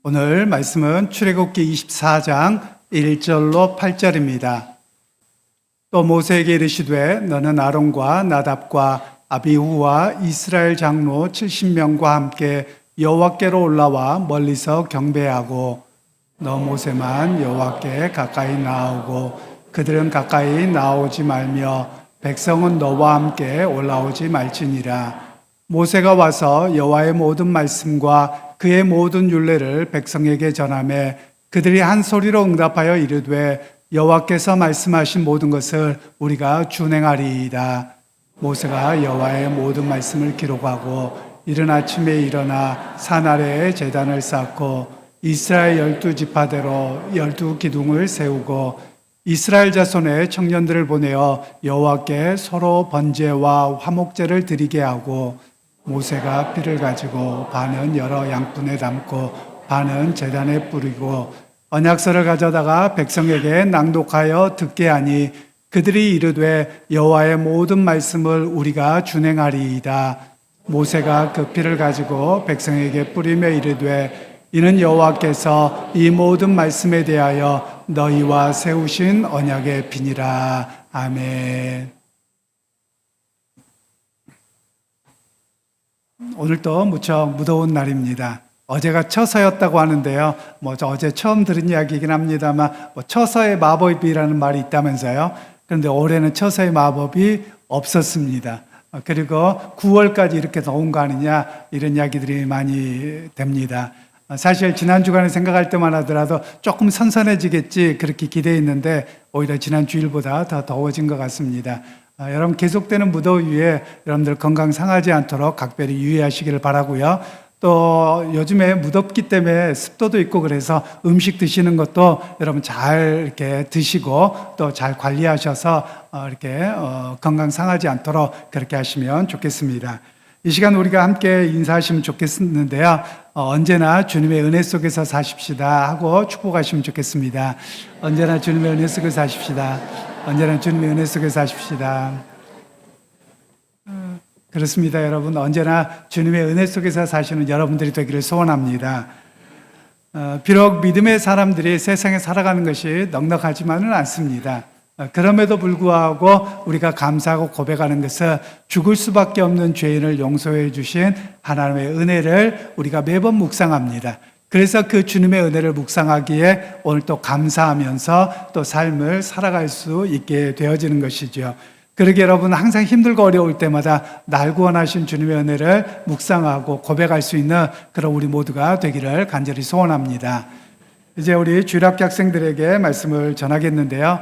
오늘 말씀은 출애굽기 24장 1절로 8절입니다. 또 모세에게 이르시되 너는 아론과 나답과 아비후와 이스라엘 장로 70명과 함께 여호와께로 올라와 멀리서 경배하고 너 모세만 여호와께 가까이 나오고 그들은 가까이 나오지 말며 백성은 너와 함께 올라오지 말지니라. 모세가 와서 여호와의 모든 말씀과 그의 모든 율례를 백성에게 전하매 그들이 한 소리로 응답하여 이르되 여호와께서 말씀하신 모든 것을 우리가 준행하리이다. 모세가 여호와의 모든 말씀을 기록하고 이른 아침에 일어나 산 아래에 제단을 쌓고 이스라엘 12지파대로 12기둥을 세우고 이스라엘 자손의 청년들을 보내어 여호와께 서로 번제와 화목제를 드리게 하고 모세가 피를 가지고 반은 여러 양푼에 담고 반은 제단에 뿌리고 언약서를 가져다가 백성에게 낭독하여 듣게 하니 그들이 이르되 여호와의 모든 말씀을 우리가 준행하리이다. 모세가 그 피를 가지고 백성에게 뿌리며 이르되 이는 여호와께서 이 모든 말씀에 대하여 너희와 세우신 언약의 피니라. 아멘. 오늘도 무척 무더운 날입니다. 어제가 처서였다고 하는데요. 어제 처음 들은 이야기이긴 합니다만 처서의 마법이라는 말이 있다면서요. 그런데 올해는 처서의 마법이 없었습니다. 그리고 9월까지 이렇게 더운 거 아니냐 이런 이야기들이 많이 됩니다. 사실 지난 주간에 생각할 때만 하더라도 조금 선선해지겠지 그렇게 기대했는데 오히려 지난 주일보다 더 더워진 것 같습니다. 여러분 계속되는 무더위에 여러분들 건강 상하지 않도록 각별히 유의하시기를 바라고요. 또 요즘에 무덥기 때문에 습도도 있고 그래서 음식 드시는 것도 여러분 잘 이렇게 드시고 또 잘 관리하셔서 이렇게 건강 상하지 않도록 그렇게 하시면 좋겠습니다. 이 시간 우리가 함께 인사하시면 좋겠는데요. 언제나 주님의 은혜 속에서 사십시다 하고 축복하시면 좋겠습니다. 언제나 주님의 은혜 속에서 사십시다. 언제나 주님의 은혜 속에서 사십시다. 그렇습니다, 여러분. 언제나 주님의 은혜 속에서 사시는 여러분들이 되기를 소원합니다. 비록 믿음의 사람들이 세상에 살아가는 것이 넉넉하지만은 않습니다. 그럼에도 불구하고 우리가 감사하고 고백하는 것은 죽을 수밖에 없는 죄인을 용서해 주신 하나님의 은혜를 우리가 매번 묵상합니다. 그래서 그 주님의 은혜를 묵상하기에 오늘 또 감사하면서 또 삶을 살아갈 수 있게 되어지는 것이죠. 그러게 여러분 항상 힘들고 어려울 때마다 날 구원하신 주님의 은혜를 묵상하고 고백할 수 있는 그런 우리 모두가 되기를 간절히 소원합니다. 이제 우리 주일학교 학생들에게 말씀을 전하겠는데요.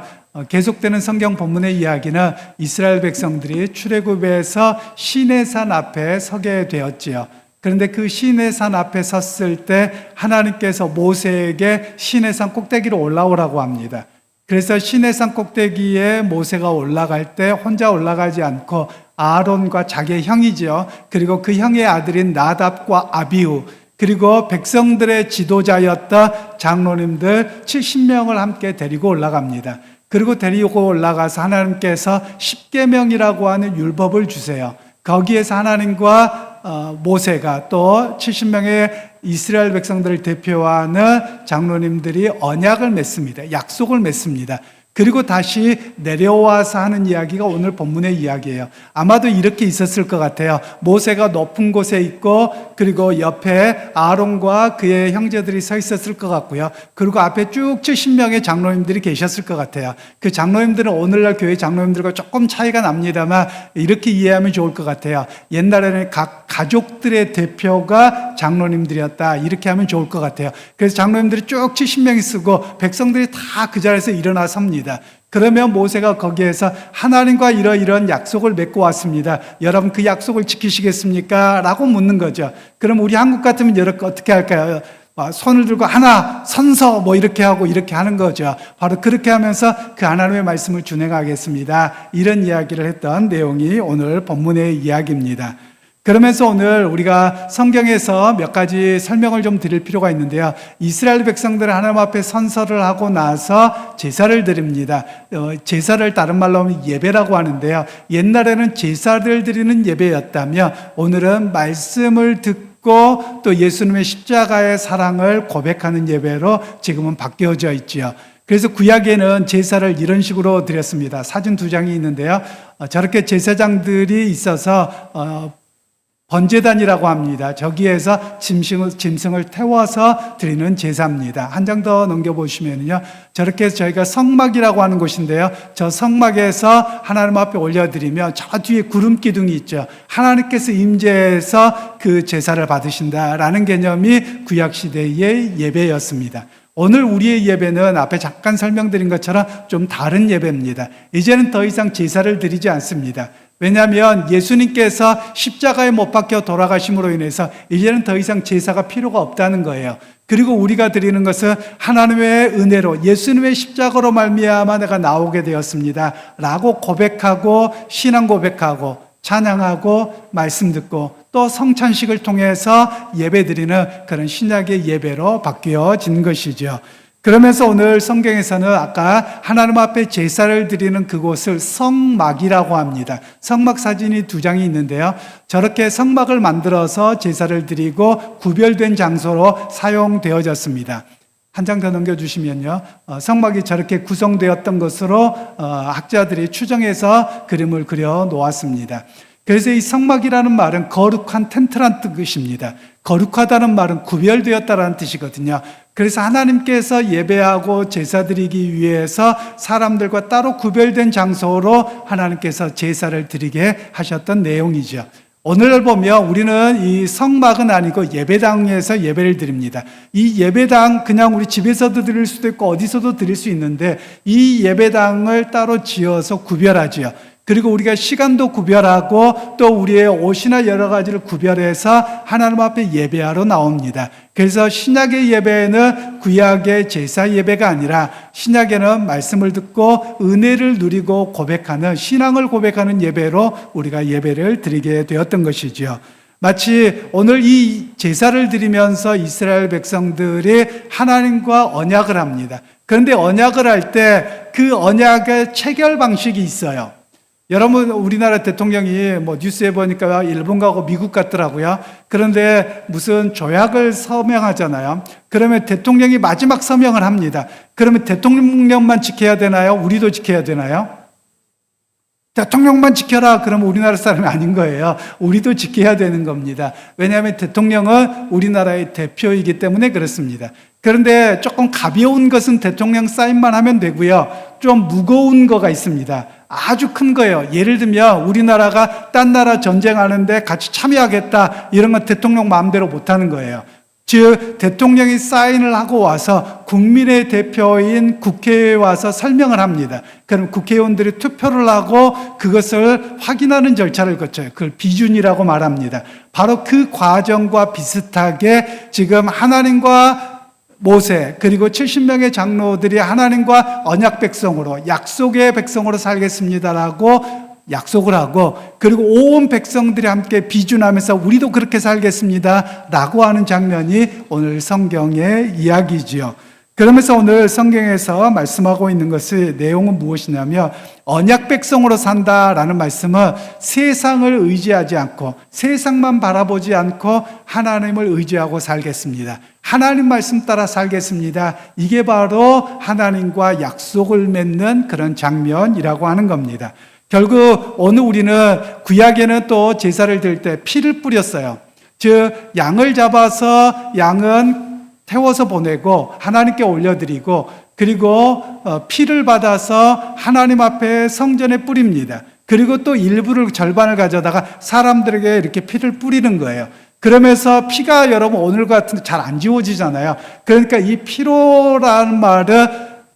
계속되는 성경 본문의 이야기는 이스라엘 백성들이 출애굽에서 시내산 앞에 서게 되었지요. 그런데 그 시내산 앞에 섰을 때 하나님께서 모세에게 시내산 꼭대기로 올라오라고 합니다. 그래서 시내산 꼭대기에 모세가 올라갈 때 혼자 올라가지 않고 아론과 자기의 형이죠. 그리고 그 형의 아들인 나답과 아비후 그리고 백성들의 지도자였던 장로님들 70명을 함께 데리고 올라갑니다. 그리고 데리고 올라가서 하나님께서 십계명이라고 하는 율법을 주세요. 거기에서 하나님과 모세가 또 70명의 이스라엘 백성들을 대표하는 장로님들이 언약을 맺습니다. 약속을 맺습니다. 그리고 다시 내려와서 하는 이야기가 오늘 본문의 이야기예요. 아마도 이렇게 있었을 것 같아요. 모세가 높은 곳에 있고 그리고 옆에 아론과 그의 형제들이 서 있었을 것 같고요. 그리고 앞에 쭉 70명의 장로님들이 계셨을 것 같아요. 그 장로님들은 오늘날 교회 장로님들과 조금 차이가 납니다만 이렇게 이해하면 좋을 것 같아요. 옛날에는 각 가족들의 대표가 장로님들이었다. 이렇게 하면 좋을 것 같아요. 그래서 장로님들이 쭉 70명이 쓰고 백성들이 다 그 자리에서 일어나 섭니다. 그러면 모세가 거기에서 하나님과 이런 약속을 맺고 왔습니다. 여러분 그 약속을 지키시겠습니까? 라고 묻는 거죠. 그럼 우리 한국 같으면 이렇게 어떻게 할까요? 손을 들고 하나 선서 이렇게 하고 이렇게 하는 거죠. 바로 그렇게 하면서 그 하나님의 말씀을 준행하겠습니다. 이런 이야기를 했던 내용이 오늘 본문의 이야기입니다. 그러면서 오늘 우리가 성경에서 몇 가지 설명을 좀 드릴 필요가 있는데요. 이스라엘 백성들은 하나님 앞에 선서를 하고 나서 제사를 드립니다. 제사를 다른 말로 하면 예배라고 하는데요. 옛날에는 제사를 드리는 예배였다면 오늘은 말씀을 듣고 듣고 또 예수님의 십자가의 사랑을 고백하는 예배로 지금은 바뀌어져 있지요. 그래서 구약에는 제사를 이런 식으로 드렸습니다. 사진 2장이 있는데요. 저렇게 제사장들이 있어서 번제단이라고 합니다. 저기에서 짐승을 태워서 드리는 제사입니다. 한 장 더 넘겨보시면요. 저렇게 저희가 성막이라고 하는 곳인데요. 저 성막에서 하나님 앞에 올려드리면 저 뒤에 구름 기둥이 있죠. 하나님께서 임재해서 그 제사를 받으신다라는 개념이 구약시대의 예배였습니다. 오늘 우리의 예배는 앞에 잠깐 설명드린 것처럼 좀 다른 예배입니다. 이제는 더 이상 제사를 드리지 않습니다. 왜냐하면 예수님께서 십자가에 못 박혀 돌아가심으로 인해서 이제는 더 이상 제사가 필요가 없다는 거예요. 그리고 우리가 드리는 것은 하나님의 은혜로 예수님의 십자가로 말미암아 내가 나오게 되었습니다 라고 고백하고 신앙 고백하고 찬양하고 말씀 듣고 또 성찬식을 통해서 예배드리는 그런 신약의 예배로 바뀌어진 것이죠. 그러면서 오늘 성경에서는 아까 하나님 앞에 제사를 드리는 그곳을 성막이라고 합니다. 성막 사진이 2장이 있는데요. 저렇게 성막을 만들어서 제사를 드리고 구별된 장소로 사용되어졌습니다. 한 장 더 넘겨주시면요. 성막이 저렇게 구성되었던 것으로 학자들이 추정해서 그림을 그려 놓았습니다. 그래서 이 성막이라는 말은 거룩한 텐트란 뜻입니다. 거룩하다는 말은 구별되었다라는 뜻이거든요. 그래서 하나님께서 예배하고 제사 드리기 위해서 사람들과 따로 구별된 장소로 하나님께서 제사를 드리게 하셨던 내용이죠. 오늘 보면 우리는 이 성막은 아니고 예배당에서 예배를 드립니다. 이 예배당 그냥 우리 집에서도 드릴 수도 있고 어디서도 드릴 수 있는데 이 예배당을 따로 지어서 구별하지요. 그리고 우리가 시간도 구별하고 또 우리의 옷이나 여러 가지를 구별해서 하나님 앞에 예배하러 나옵니다. 그래서 신약의 예배는 구약의 제사 예배가 아니라 신약에는 말씀을 듣고 은혜를 누리고 고백하는 신앙을 고백하는 예배로 우리가 예배를 드리게 되었던 것이죠. 마치 오늘 이 제사를 드리면서 이스라엘 백성들이 하나님과 언약을 합니다. 그런데 언약을 할 때 그 언약의 체결 방식이 있어요. 여러분 우리나라 대통령이 뉴스에 보니까 일본 가고 미국 같더라고요. 그런데 무슨 조약을 서명하잖아요. 그러면 대통령이 마지막 서명을 합니다. 그러면 대통령만 지켜야 되나요? 우리도 지켜야 되나요? 대통령만 지켜라 그러면 우리나라 사람이 아닌 거예요. 우리도 지켜야 되는 겁니다. 왜냐하면 대통령은 우리나라의 대표이기 때문에 그렇습니다. 그런데 조금 가벼운 것은 대통령 사인만 하면 되고요. 좀 무거운 거가 있습니다. 아주 큰 거예요. 예를 들면 우리나라가 딴 나라 전쟁하는데 같이 참여하겠다 이런 건 대통령 마음대로 못하는 거예요. 즉 대통령이 사인을 하고 와서 국민의 대표인 국회에 와서 설명을 합니다. 그럼 국회의원들이 투표를 하고 그것을 확인하는 절차를 거쳐요. 그걸 비준이라고 말합니다. 바로 그 과정과 비슷하게 지금 하나님과 모세 그리고 70명의 장로들이 하나님과 언약 백성으로 약속의 백성으로 살겠습니다라고 약속을 하고 그리고 온 백성들이 함께 비준하면서 우리도 그렇게 살겠습니다라고 하는 장면이 오늘 성경의 이야기지요. 그러면서 오늘 성경에서 말씀하고 있는 것의 내용은 무엇이냐면 언약 백성으로 산다라는 말씀은 세상을 의지하지 않고 세상만 바라보지 않고 하나님을 의지하고 살겠습니다. 하나님 말씀 따라 살겠습니다. 이게 바로 하나님과 약속을 맺는 그런 장면이라고 하는 겁니다. 결국 오늘 우리는 구약에는 또 제사를 드릴 때 피를 뿌렸어요. 즉 양을 잡아서 양은 태워서 보내고 하나님께 올려드리고 그리고 피를 받아서 하나님 앞에 성전에 뿌립니다. 그리고 또 일부를 절반을 가져다가 사람들에게 이렇게 피를 뿌리는 거예요. 그러면서 피가 여러분 오늘 같은 잘 안 지워지잖아요. 그러니까 이 피로라는 말은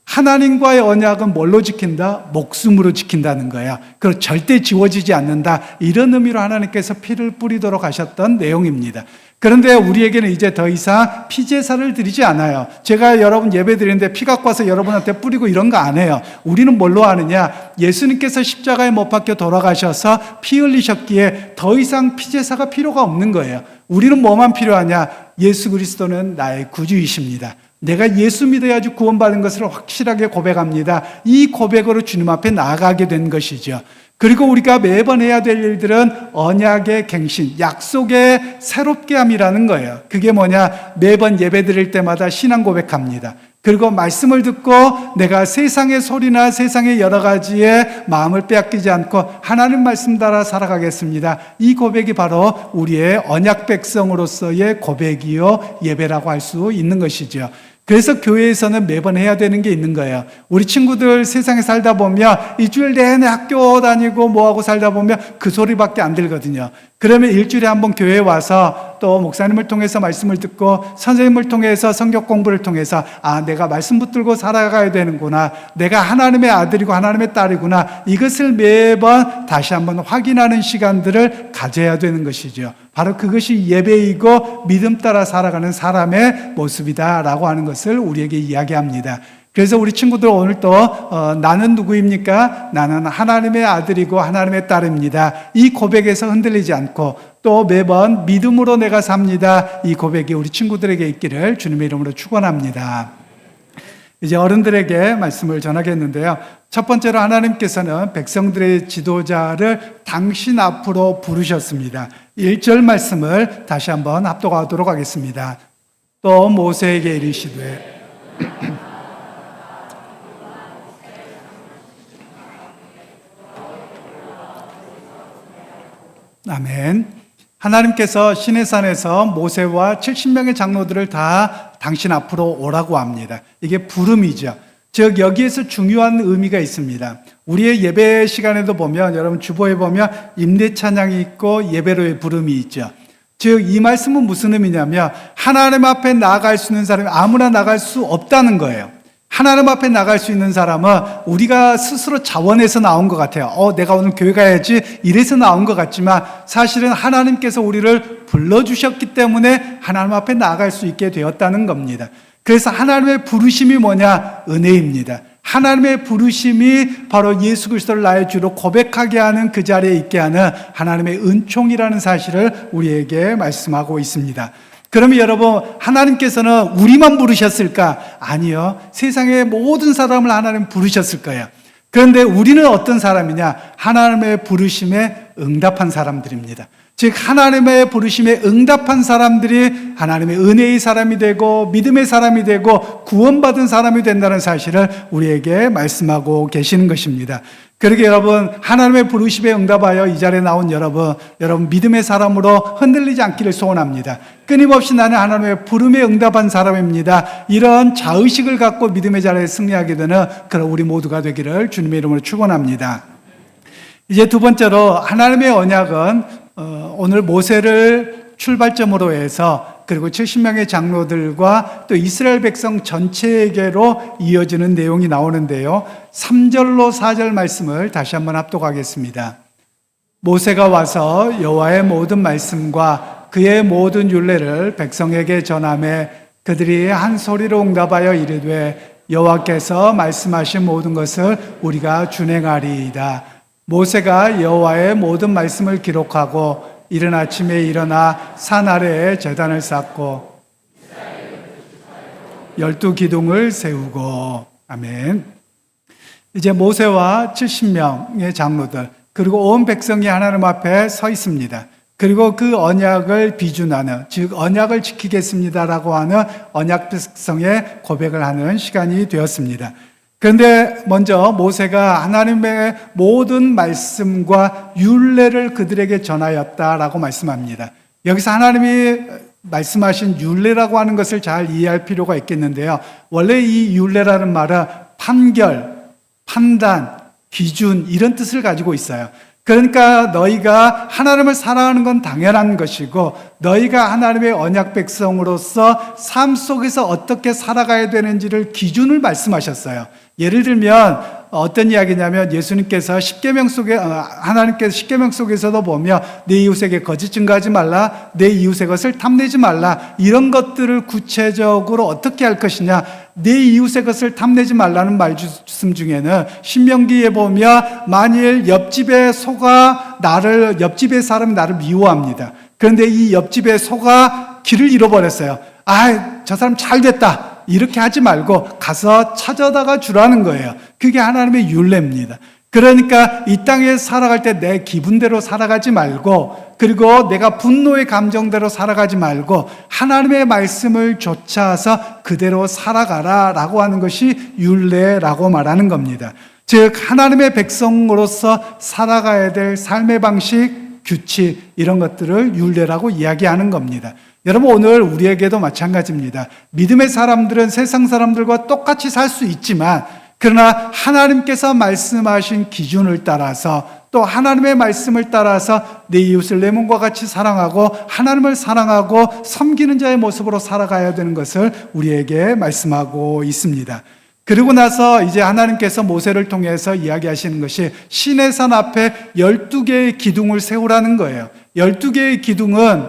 하나님과의 언약은 뭘로 지킨다? 목숨으로 지킨다는 거예요. 그리고 절대 지워지지 않는다. 이런 의미로 하나님께서 피를 뿌리도록 하셨던 내용입니다. 그런데 우리에게는 이제 더 이상 피제사를 드리지 않아요. 제가 여러분 예배 드리는데 피 갖고 와서 여러분한테 뿌리고 이런 거 안 해요. 우리는 뭘로 하느냐? 예수님께서 십자가에 못 박혀 돌아가셔서 피 흘리셨기에 더 이상 피제사가 필요가 없는 거예요. 우리는 뭐만 필요하냐? 예수 그리스도는 나의 구주이십니다. 내가 예수 믿어야지 구원받은 것을 확실하게 고백합니다. 이 고백으로 주님 앞에 나아가게 된 것이죠. 그리고 우리가 매번 해야 될 일들은 언약의 갱신, 약속의 새롭게 함이라는 거예요. 그게 뭐냐? 매번 예배 드릴 때마다 신앙 고백합니다. 그리고 말씀을 듣고 내가 세상의 소리나 세상의 여러 가지의 마음을 빼앗기지 않고 하나님 말씀 따라 살아가겠습니다. 이 고백이 바로 우리의 언약 백성으로서의 고백이요 예배라고 할 수 있는 것이죠. 그래서 교회에서는 매번 해야 되는 게 있는 거예요. 우리 친구들 세상에 살다 보면 일주일 내내 학교 다니고 뭐하고 살다 보면 그 소리밖에 안 들거든요. 그러면 일주일에 한 번 교회에 와서 또 목사님을 통해서 말씀을 듣고 선생님을 통해서 성경 공부를 통해서 내가 말씀 붙들고 살아가야 되는구나. 내가 하나님의 아들이고 하나님의 딸이구나. 이것을 매번 다시 한번 확인하는 시간들을 가져야 되는 것이죠. 바로 그것이 예배이고 믿음 따라 살아가는 사람의 모습이다라고 하는 것을 우리에게 이야기합니다. 그래서 우리 친구들 오늘 또 나는 누구입니까? 나는 하나님의 아들이고 하나님의 딸입니다. 이 고백에서 흔들리지 않고 또 매번 믿음으로 내가 삽니다. 이 고백이 우리 친구들에게 있기를 주님의 이름으로 축원합니다. 이제 어른들에게 말씀을 전하겠는데요. 첫 번째로 하나님께서는 백성들의 지도자를 당신 앞으로 부르셨습니다. 1절 말씀을 다시 한번 합독하도록 하겠습니다. 또 모세에게 이르시되 아멘. 하나님께서 시내산에서 모세와 70명의 장로들을 다 당신 앞으로 오라고 합니다. 이게 부름이죠. 즉 여기에서 중요한 의미가 있습니다. 우리의 예배 시간에도 보면 여러분 주보에 보면 임대 찬양이 있고 예배로의 부름이 있죠. 즉 이 말씀은 무슨 의미냐면 하나님 앞에 나아갈 수 있는 사람이 아무나 나갈 수 없다는 거예요. 하나님 앞에 나갈 수 있는 사람은 우리가 스스로 자원해서 나온 것 같아요. 내가 오늘 교회 가야지 이래서 나온 것 같지만 사실은 하나님께서 우리를 불러주셨기 때문에 하나님 앞에 나아갈 수 있게 되었다는 겁니다. 그래서 하나님의 부르심이 뭐냐? 은혜입니다. 하나님의 부르심이 바로 예수 그리스도를 나의 주로 고백하게 하는 그 자리에 있게 하는 하나님의 은총이라는 사실을 우리에게 말씀하고 있습니다. 그러면 여러분 하나님께서는 우리만 부르셨을까? 아니요. 세상의 모든 사람을 하나님 부르셨을 거예요. 그런데 우리는 어떤 사람이냐? 하나님의 부르심에 응답한 사람들입니다. 즉 하나님의 부르심에 응답한 사람들이 하나님의 은혜의 사람이 되고 믿음의 사람이 되고 구원받은 사람이 된다는 사실을 우리에게 말씀하고 계시는 것입니다. 그러게 여러분 하나님의 부르심에 응답하여 이 자리에 나온 여러분 믿음의 사람으로 흔들리지 않기를 소원합니다. 끊임없이 나는 하나님의 부름에 응답한 사람입니다. 이런 자의식을 갖고 믿음의 자리에 승리하게 되는 그런 우리 모두가 되기를 주님의 이름으로 축원합니다. 이제 두 번째로 하나님의 언약은 오늘 모세를 출발점으로 해서 그리고 70명의 장로들과 또 이스라엘 백성 전체에게로 이어지는 내용이 나오는데요. 3절로 4절 말씀을 다시 한번 합독하겠습니다. 모세가 와서 여호와의 모든 말씀과 그의 모든 율례를 백성에게 전하매 그들이 한 소리로 응답하여 이르되 여호와께서 말씀하신 모든 것을 우리가 준행하리이다. 모세가 여호와의 모든 말씀을 기록하고 이른 아침에 일어나 산 아래에 제단을 쌓고 12기둥을 세우고 아멘. 이제 모세와 70명의 장로들 그리고 온 백성이 하나님 앞에 서 있습니다. 그리고 그 언약을 비준하는 즉 언약을 지키겠습니다라고 하는 언약 백성의 고백을 하는 시간이 되었습니다. 그런데 먼저 모세가 하나님의 모든 말씀과 율례를 그들에게 전하였다라고 말씀합니다. 여기서 하나님이 말씀하신 율례라고 하는 것을 잘 이해할 필요가 있겠는데요. 원래 이 율례라는 말은 판결, 판단, 기준 이런 뜻을 가지고 있어요. 그러니까 너희가 하나님을 사랑하는 건 당연한 것이고 너희가 하나님의 언약 백성으로서 삶 속에서 어떻게 살아가야 되는지를 기준을 말씀하셨어요. 예를 들면 어떤 이야기냐면 예수님께서 십계명 속에 하나님께서 십계명 속에서도 보면 내 이웃에게 거짓 증거하지 말라, 내 이웃의 것을 탐내지 말라 이런 것들을 구체적으로 어떻게 할 것이냐 내 이웃의 것을 탐내지 말라는 말씀 중에는 신명기에 보면 만일 옆집의 소가 옆집의 사람이 나를 미워합니다. 그런데 이 옆집의 소가 길을 잃어버렸어요. 저 사람 잘 됐다. 이렇게 하지 말고 가서 찾아다가 주라는 거예요. 그게 하나님의 율례입니다. 그러니까 이 땅에 살아갈 때 내 기분대로 살아가지 말고, 그리고 내가 분노의 감정대로 살아가지 말고 하나님의 말씀을 좇아서 그대로 살아가라라고 하는 것이 율례라고 말하는 겁니다. 즉 하나님의 백성으로서 살아가야 될 삶의 방식, 규칙, 이런 것들을 율례라고 이야기하는 겁니다. 여러분, 오늘 우리에게도 마찬가지입니다. 믿음의 사람들은 세상 사람들과 똑같이 살 수 있지만, 그러나 하나님께서 말씀하신 기준을 따라서, 또 하나님의 말씀을 따라서 내 이웃을 내 몸과 같이 사랑하고 하나님을 사랑하고 섬기는 자의 모습으로 살아가야 되는 것을 우리에게 말씀하고 있습니다. 그리고 나서 이제 하나님께서 모세를 통해서 이야기하시는 것이 시내산 앞에 12개의 기둥을 세우라는 거예요. 12개의 기둥은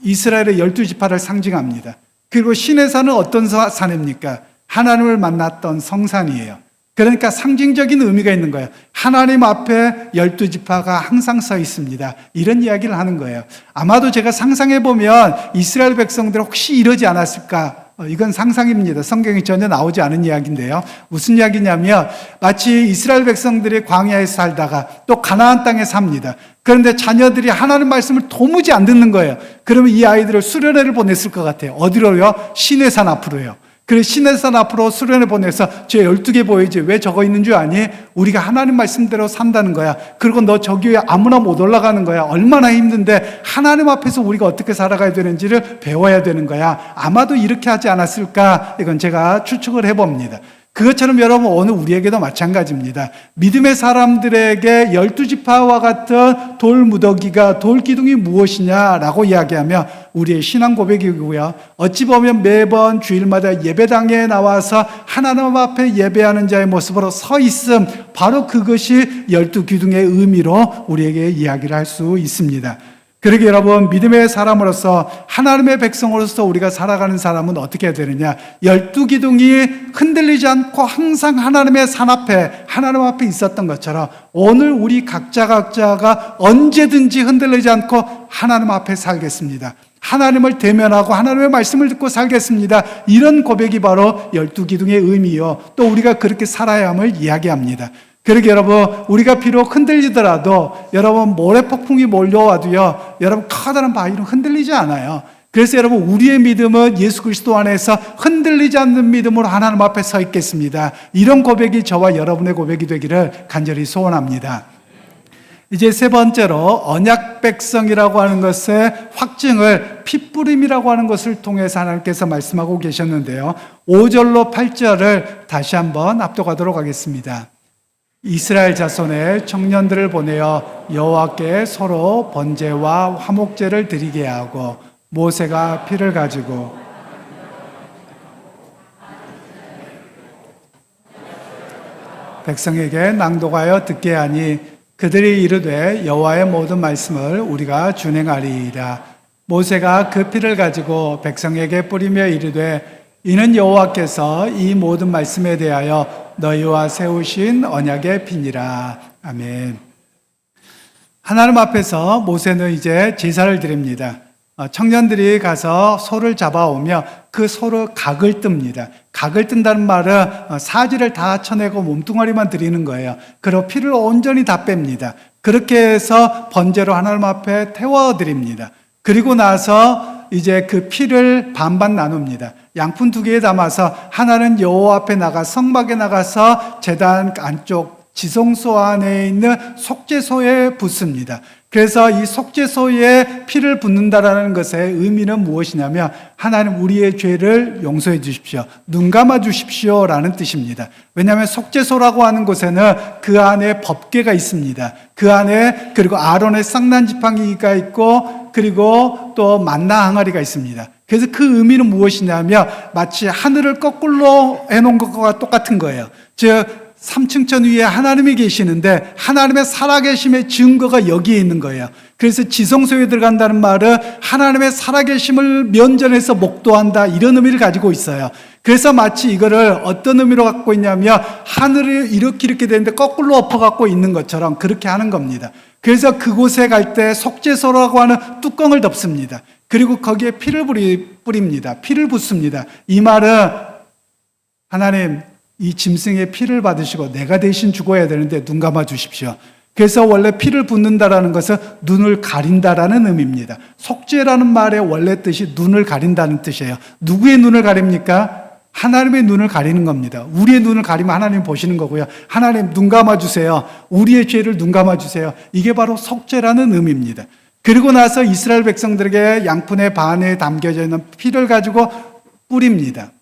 이스라엘의 12지파를 상징합니다. 그리고 시내산은 어떤 산입니까? 하나님을 만났던 성산이에요. 그러니까 상징적인 의미가 있는 거예요. 하나님 앞에 12지파가 항상 서 있습니다. 이런 이야기를 하는 거예요. 아마도 제가 상상해 보면 이스라엘 백성들 혹시 이러지 않았을까? 이건 상상입니다. 성경에 전혀 나오지 않은 이야기인데요. 무슨 이야기냐면 마치 이스라엘 백성들이 광야에서 살다가 또 가나안 땅에 삽니다. 그런데 자녀들이 하나님 말씀을 도무지 안 듣는 거예요. 그러면 이 아이들을 수련회를 보냈을 것 같아요. 어디로요? 시내산 앞으로요. 그래서 시내산 앞으로 수련회 보내서 저 12개 보이지? 왜 저거 있는 줄 아니? 우리가 하나님 말씀대로 산다는 거야. 그리고 너 저기 아무나 못 올라가는 거야. 얼마나 힘든데 하나님 앞에서 우리가 어떻게 살아가야 되는지를 배워야 되는 거야. 아마도 이렇게 하지 않았을까? 이건 제가 추측을 해봅니다. 그것처럼 여러분, 오늘 우리에게도 마찬가지입니다. 믿음의 사람들에게 12지파와 같은 돌무더기가, 돌기둥이 무엇이냐라고 이야기하며 우리의 신앙 고백이고요. 어찌 보면 매번 주일마다 예배당에 나와서 하나님 앞에 예배하는 자의 모습으로 서 있음, 바로 그것이 12기둥의 의미로 우리에게 이야기를 할 수 있습니다. 그러게 여러분, 믿음의 사람으로서, 하나님의 백성으로서 우리가 살아가는 사람은 어떻게 해야 되느냐? 12기둥이 흔들리지 않고 항상 하나님의 산 앞에, 하나님 앞에 있었던 것처럼 오늘 우리 각자가 언제든지 흔들리지 않고 하나님 앞에 살겠습니다. 하나님을 대면하고 하나님의 말씀을 듣고 살겠습니다. 이런 고백이 바로 12기둥의 의미요, 또 우리가 그렇게 살아야 함을 이야기합니다. 그러게 여러분, 우리가 비록 흔들리더라도 여러분, 모래폭풍이 몰려와도요, 여러분 커다란 바위는 흔들리지 않아요. 그래서 여러분, 우리의 믿음은 예수 그리스도 안에서 흔들리지 않는 믿음으로 하나님 앞에 서 있겠습니다. 이런 고백이 저와 여러분의 고백이 되기를 간절히 소원합니다. 이제 세 번째로 언약 백성이라고 하는 것의 확증을 핏부림이라고 하는 것을 통해서 하나님께서 말씀하고 계셨는데요. 5절로 8절을 다시 한번 압독하도록 하겠습니다. 이스라엘 자손의 청년들을 보내어 여호와께 서로 번제와 화목제를 드리게 하고 모세가 피를 가지고 백성에게 낭독하여 듣게 하니 그들이 이르되 여호와의 모든 말씀을 우리가 준행하리이다. 모세가 그 피를 가지고 백성에게 뿌리며 이르되 이는 여호와께서 이 모든 말씀에 대하여 너희와 세우신 언약의 피니라. 아멘. 하나님 앞에서 모세는 이제 제사를 드립니다. 청년들이 가서 소를 잡아오며 그 소를 각을 뜹니다. 각을 뜬다는 말은 사지를 다 쳐내고 몸뚱아리만 드리는 거예요. 그리고 피를 온전히 다 뺍니다. 그렇게 해서 번제로 하나님 앞에 태워드립니다. 그리고 나서 이제 그 피를 반반 나눕니다. 양푼 2개에 담아서 하나는 여호와 앞에 나가 성막에 나가서 제단 안쪽 지성소 안에 있는 속죄소에 붓습니다. 그래서 이 속죄소에 피를 붓는다라는 것의 의미는 무엇이냐면 하나님 우리의 죄를 용서해 주십시오, 눈 감아 주십시오라는 뜻입니다. 왜냐하면 속죄소라고 하는 곳에는 그 안에 법궤가 있습니다. 그 안에 그리고 아론의 쌍난 지팡이가 있고 그리고 또 만나 항아리가 있습니다. 그래서 그 의미는 무엇이냐면 마치 하늘을 거꾸로 해놓은 것과 똑같은 거예요. 즉 3층천 위에 하나님이 계시는데 하나님의 살아계심의 증거가 여기에 있는 거예요. 그래서 지성소에 들어간다는 말은 하나님의 살아계심을 면전에서 목도한다, 이런 의미를 가지고 있어요. 그래서 마치 이거를 어떤 의미로 갖고 있냐면 하늘이 이렇게 되는데 거꾸로 엎어갖고 있는 것처럼 그렇게 하는 겁니다. 그래서 그곳에 갈 때 속죄소라고 하는 뚜껑을 덮습니다. 그리고 거기에 피를 뿌립니다. 피를 붓습니다. 이 말은 하나님, 이 짐승의 피를 받으시고 내가 대신 죽어야 되는데 눈 감아 주십시오. 그래서 원래 피를 붓는다라는 것은 눈을 가린다라는 의미입니다. 속죄라는 말의 원래 뜻이 눈을 가린다는 뜻이에요. 누구의 눈을 가립니까? 하나님의 눈을 가리는 겁니다. 우리의 눈을 가리면 하나님 보시는 거고요. 하나님 눈 감아주세요. 우리의 죄를 눈 감아주세요. 이게 바로 속죄라는 의미입니다. 그리고 나서 이스라엘 백성들에게 양푼의 반에 담겨져 있는 피를 가지고 뿌립니다.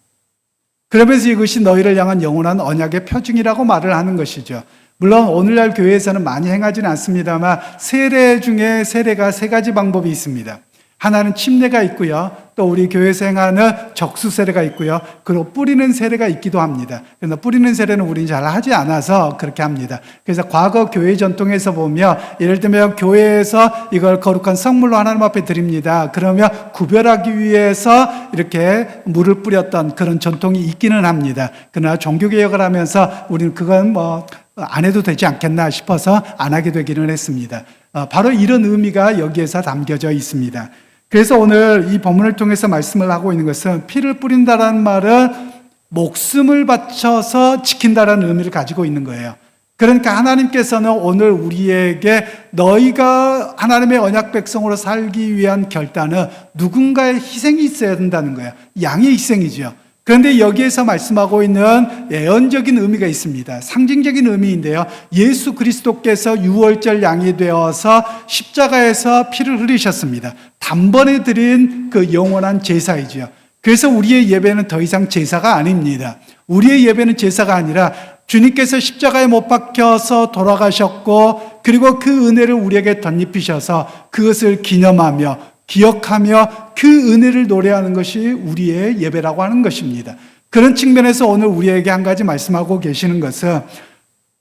그러면서 이것이 너희를 향한 영원한 언약의 표징이라고 말을 하는 것이죠. 물론 오늘날 교회에서는 많이 행하지는 않습니다만 세례 중에 세례가 세 가지 방법이 있습니다. 하나는 침례가 있고요. 또 우리 교회에서 행하는 적수 세례가 있고요. 그리고 뿌리는 세례가 있기도 합니다. 그러나 뿌리는 세례는 우리는 잘 하지 않아서 그렇게 합니다. 그래서 과거 교회 전통에서 보면 예를 들면 교회에서 이걸 거룩한 성물로 하나님 앞에 드립니다. 그러면 구별하기 위해서 이렇게 물을 뿌렸던 그런 전통이 있기는 합니다. 그러나 종교개혁을 하면서 우리는 그건 안 해도 되지 않겠나 싶어서 안 하게 되기는 했습니다. 바로 이런 의미가 여기에서 담겨져 있습니다. 그래서 오늘 이 본문을 통해서 말씀을 하고 있는 것은 피를 뿌린다라는 말은 목숨을 바쳐서 지킨다라는 의미를 가지고 있는 거예요. 그러니까 하나님께서는 오늘 우리에게 너희가 하나님의 언약 백성으로 살기 위한 결단은 누군가의 희생이 있어야 된다는 거예요. 양의 희생이죠. 그런데 여기에서 말씀하고 있는 예언적인 의미가 있습니다. 상징적인 의미인데요. 예수 그리스도께서 유월절 양이 되어서 십자가에서 피를 흘리셨습니다. 단번에 드린 그 영원한 제사이지요. 그래서 우리의 예배는 더 이상 제사가 아닙니다. 우리의 예배는 제사가 아니라 주님께서 십자가에 못 박혀서 돌아가셨고 그리고 그 은혜를 우리에게 덧입히셔서 그것을 기념하며 기억하며 그 은혜를 노래하는 것이 우리의 예배라고 하는 것입니다. 그런 측면에서 오늘 우리에게 한 가지 말씀하고 계시는 것은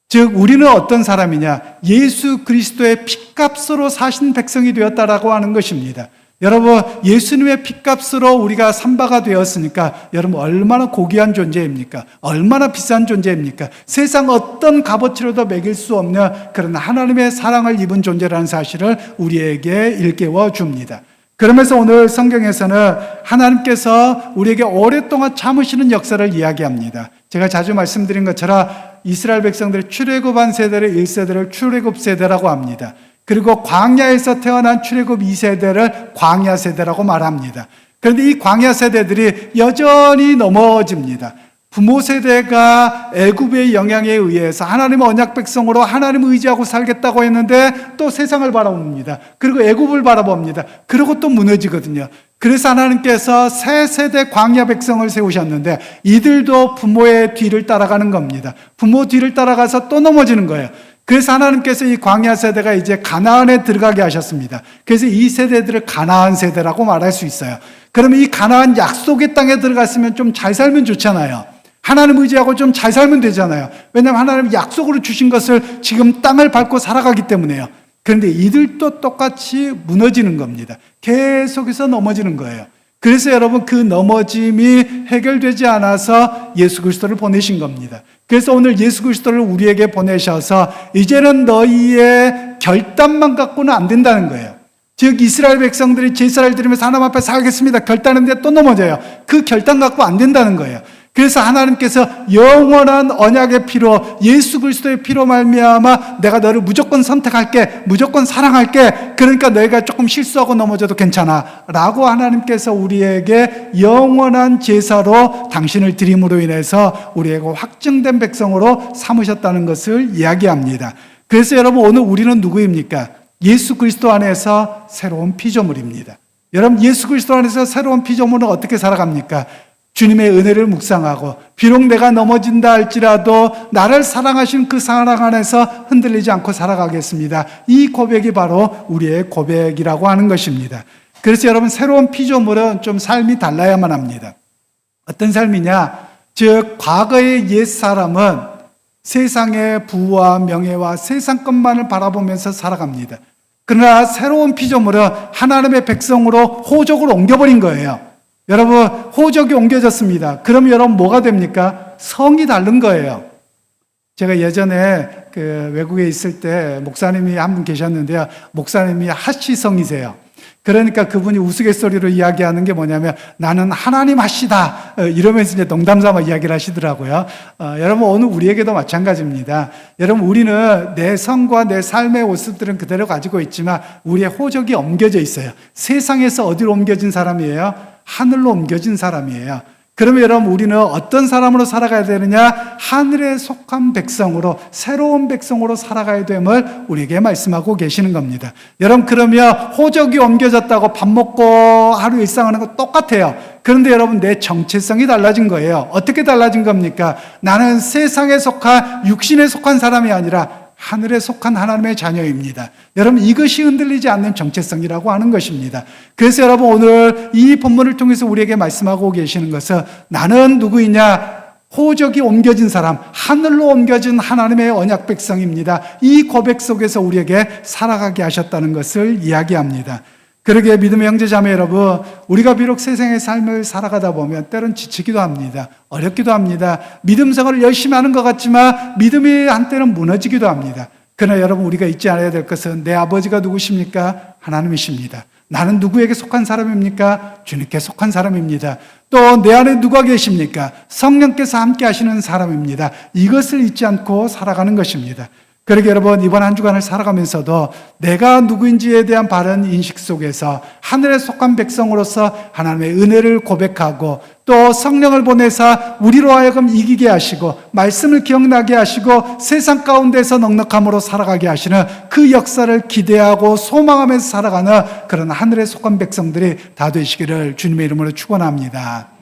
즉 우리는 어떤 사람이냐? 예수 그리스도의 핏값으로 사신 백성이 되었다라고 하는 것입니다. 여러분 예수님의 핏값으로 우리가 삼바가 되었으니까 여러분 얼마나 고귀한 존재입니까? 얼마나 비싼 존재입니까? 세상 어떤 값어치로도 매길 수 없는 그런 하나님의 사랑을 입은 존재라는 사실을 우리에게 일깨워 줍니다. 그러면서 오늘 성경에서는 하나님께서 우리에게 오랫동안 참으시는 역사를 이야기합니다. 제가 자주 말씀드린 것처럼 이스라엘 백성들의 출애굽한 세대를 1세대를 출애굽 세대라고 합니다. 그리고 광야에서 태어난 출애굽 2세대를 광야 세대라고 말합니다. 그런데 이 광야 세대들이 여전히 넘어집니다. 부모 세대가 애굽의 영향에 의해서 하나님의 언약 백성으로 하나님을 의지하고 살겠다고 했는데 또 세상을 바라봅니다. 그리고 애굽을 바라봅니다. 그리고 또 무너지거든요. 그래서 하나님께서 새 세대 광야 백성을 세우셨는데 이들도 부모의 뒤를 따라가는 겁니다. 부모 뒤를 따라가서 또 넘어지는 거예요. 그래서 하나님께서 이 광야 세대가 이제 가나안에 들어가게 하셨습니다. 그래서 이 세대들을 가나안 세대라고 말할 수 있어요. 그러면 이 가나안 약속의 땅에 들어갔으면 좀 잘 살면 좋잖아요. 하나님 의지하고 좀 잘 살면 되잖아요. 왜냐하면 하나님 약속으로 주신 것을 지금 땅을 밟고 살아가기 때문에요. 그런데 이들도 똑같이 무너지는 겁니다. 계속해서 넘어지는 거예요. 그래서 여러분 그 넘어짐이 해결되지 않아서 예수 그리스도를 보내신 겁니다. 그래서 오늘 예수 그리스도를 우리에게 보내셔서 이제는 너희의 결단만 갖고는 안 된다는 거예요. 즉 이스라엘 백성들이 제사를 드리면서 하나님 앞에 살겠습니다 결단했는데 또 넘어져요. 그 결단 갖고 안 된다는 거예요. 그래서 하나님께서 영원한 언약의 피로 예수 그리스도의 피로 말미암아 내가 너를 무조건 선택할게, 무조건 사랑할게. 그러니까 너희가 조금 실수하고 넘어져도 괜찮아 라고 하나님께서 우리에게 영원한 제사로 당신을 드림으로 인해서 우리에게 확증된 백성으로 삼으셨다는 것을 이야기합니다. 그래서 여러분 오늘 우리는 누구입니까? 예수 그리스도 안에서 새로운 피조물입니다. 여러분 예수 그리스도 안에서 새로운 피조물은 어떻게 살아갑니까? 주님의 은혜를 묵상하고 비록 내가 넘어진다 할지라도 나를 사랑하신 그 사랑 안에서 흔들리지 않고 살아가겠습니다. 이 고백이 바로 우리의 고백이라고 하는 것입니다. 그래서 여러분 새로운 피조물은 좀 삶이 달라야만 합니다. 어떤 삶이냐? 즉 과거의 옛사람은 세상의 부와 명예와 세상 것만을 바라보면서 살아갑니다. 그러나 새로운 피조물은 하나님의 백성으로 호적으로 옮겨버린 거예요. 여러분 호적이 옮겨졌습니다. 그럼 여러분 뭐가 됩니까? 성이 다른 거예요. 제가 예전에 그 외국에 있을 때 목사님이 한 분 계셨는데요. 목사님이 하시성이세요. 그러니까 그분이 우스갯소리로 이야기하는 게 뭐냐면 나는 하나님 하시다 이러면서 이제 농담삼아 이야기를 하시더라고요. 여러분 오늘 우리에게도 마찬가지입니다. 여러분 우리는 내 성과 내 삶의 모습들은 그대로 가지고 있지만 우리의 호적이 옮겨져 있어요. 세상에서 어디로 옮겨진 사람이에요? 하늘로 옮겨진 사람이에요. 그러면 여러분 우리는 어떤 사람으로 살아가야 되느냐? 하늘에 속한 백성으로, 새로운 백성으로 살아가야 됨을 우리에게 말씀하고 계시는 겁니다. 여러분 그러면 호적이 옮겨졌다고 밥 먹고 하루 일상하는 거 똑같아요. 그런데 여러분 내 정체성이 달라진 거예요. 어떻게 달라진 겁니까? 나는 세상에 속한, 육신에 속한 사람이 아니라 하늘에 속한 하나님의 자녀입니다. 여러분 이것이 흔들리지 않는 정체성이라고 하는 것입니다. 그래서 여러분 오늘 이 본문을 통해서 우리에게 말씀하고 계시는 것은 나는 누구이냐? 호적이 옮겨진 사람, 하늘로 옮겨진 하나님의 언약 백성입니다. 이 고백 속에서 우리에게 살아가게 하셨다는 것을 이야기합니다. 그러게 믿음의 형제자매 여러분, 우리가 비록 세상의 삶을 살아가다 보면 때론 지치기도 합니다. 어렵기도 합니다. 믿음 생활을 열심히 하는 것 같지만 믿음이 한때는 무너지기도 합니다. 그러나 여러분 우리가 잊지 않아야 될 것은 내 아버지가 누구십니까? 하나님이십니다. 나는 누구에게 속한 사람입니까? 주님께 속한 사람입니다. 또 내 안에 누가 계십니까? 성령께서 함께 하시는 사람입니다. 이것을 잊지 않고 살아가는 것입니다. 그러게 여러분 이번 한 주간을 살아가면서도 내가 누구인지에 대한 바른 인식 속에서 하늘에 속한 백성으로서 하나님의 은혜를 고백하고 또 성령을 보내사 우리로 하여금 이기게 하시고 말씀을 기억나게 하시고 세상 가운데서 넉넉함으로 살아가게 하시는 그 역사를 기대하고 소망하면서 살아가는 그런 하늘에 속한 백성들이 다 되시기를 주님의 이름으로 축원합니다.